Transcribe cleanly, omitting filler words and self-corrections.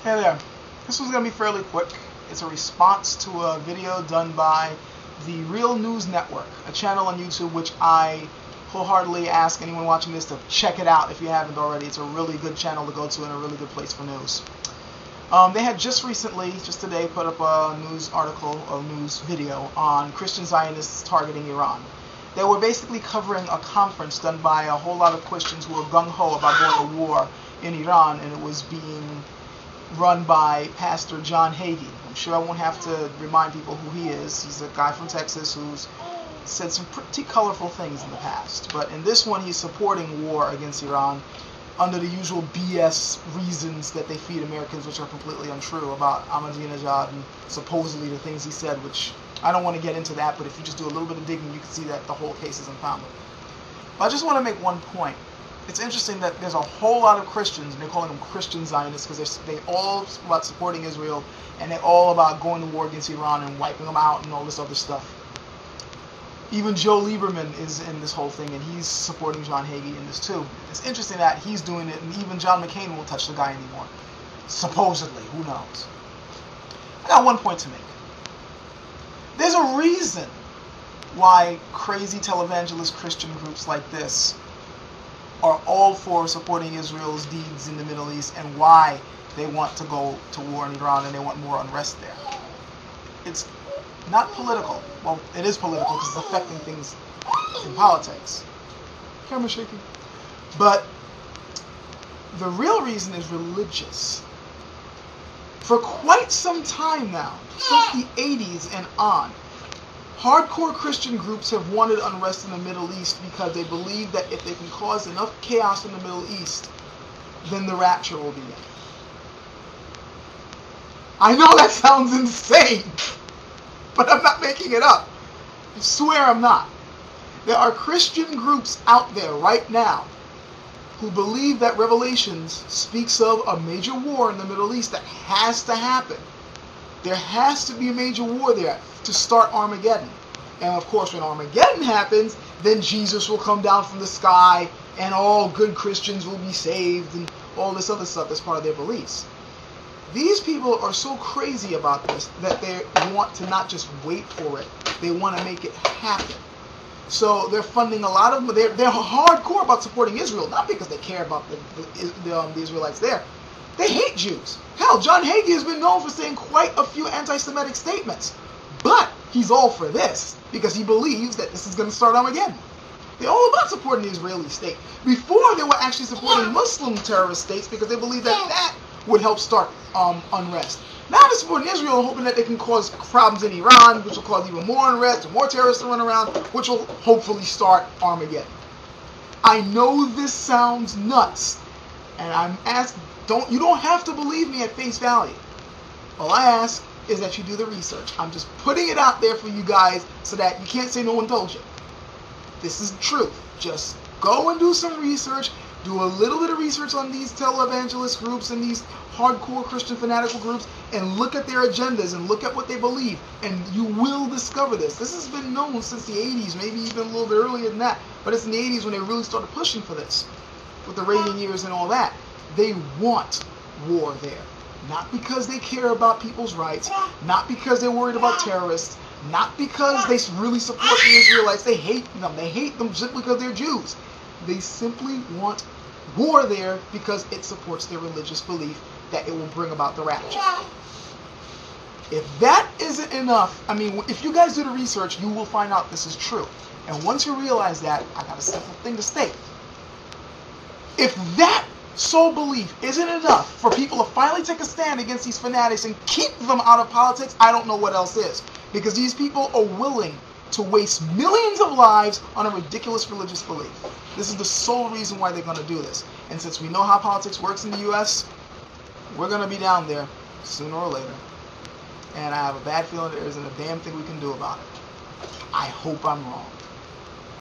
Hey there. This one's going to be fairly quick. It's a response to a video done by the Real News Network, a channel on YouTube which I wholeheartedly ask anyone watching this to check it out if you haven't already. It's a really good channel to go to and a really good place for news. They had just recently, just today, put up a news article, a news video on Christian Zionists targeting Iran. They were basically covering a conference done by a whole lot of Christians who were gung-ho about going to war in Iran, and it was being run by Pastor John Hagee. I'm sure I won't have to remind people who he is. He's a guy from Texas who's said some pretty colorful things in the past. But in this one, he's supporting war against Iran under the usual BS reasons that they feed Americans, which are completely untrue, about Ahmadinejad and supposedly the things he said, which I don't want to get into that, but if you just do a little bit of digging, you can see that the whole case is unfounded. But I just want to make one point. It's interesting that there's a whole lot of Christians, and they're calling them Christian Zionists because they all about supporting Israel, and they're all about going to war against Iran and wiping them out and all this other stuff. Even Joe Lieberman is in this whole thing, and he's supporting John Hagee in this too. It's interesting that he's doing it, and even John McCain won't touch the guy anymore. Supposedly, who knows? I got one point to make. There's a reason why crazy televangelist Christian groups like this are all for supporting Israel's deeds in the Middle East and why they want to go to war in Iran and they want more unrest there. It's not political. Well, it is political because it's affecting things in politics. Camera shaking. But the real reason is religious. For quite some time now, since the 80s and on, hardcore Christian groups have wanted unrest in the Middle East because they believe that if they can cause enough chaos in the Middle East, then the rapture will begin. I know that sounds insane, but I'm not making it up. I swear I'm not. There are Christian groups out there right now who believe that Revelations speaks of a major war in the Middle East that has to happen. There has to be a major war there to start Armageddon. And of course, when Armageddon happens, then Jesus will come down from the sky and all good Christians will be saved and all this other stuff that's part of their beliefs. These people are so crazy about this that they want to not just wait for it, they want to make it happen. So they're funding a lot of them. They're hardcore about supporting Israel, not because they care about the Israelites there. They hate Jews. Hell, John Hagee has been known for saying quite a few anti-Semitic statements. But he's all for this because he believes that this is going to start Armageddon. They're all about supporting the Israeli state. Before, they were actually supporting Muslim terrorist states because they believed that that would help start unrest. Now they're supporting Israel, hoping that they can cause problems in Iran, which will cause even more unrest and more terrorists to run around, which will hopefully start Armageddon. I know this sounds nuts, and I'm asking, you don't have to believe me at face value. All I ask is that you do the research. I'm just putting it out there for you guys so that you can't say no one told you. This is the truth. Just go and do some research. Do a little bit of research on these televangelist groups and these hardcore Christian fanatical groups and look at their agendas and look at what they believe. And you will discover this. This has been known since the 80s, maybe even a little bit earlier than that. But it's in the 80s when they really started pushing for this with the Reagan years and all that. They want war there. Not because they care about people's rights, not because they're worried about terrorists, not because they really support the Israelites. They hate them. They hate them just because they're Jews. They simply want war there because it supports their religious belief that it will bring about the rapture. If that isn't enough, I mean, if you guys do the research, you will find out this is true. And once you realize that, I got a simple thing to state. If that sole belief isn't enough for people to finally take a stand against these fanatics and keep them out of politics, I don't know what else is. Because these people are willing to waste millions of lives on a ridiculous religious belief. This is the sole reason why they're going to do this. And since we know how politics works in the U.S., we're going to be down there sooner or later. And I have a bad feeling there isn't a damn thing we can do about it. I hope I'm wrong.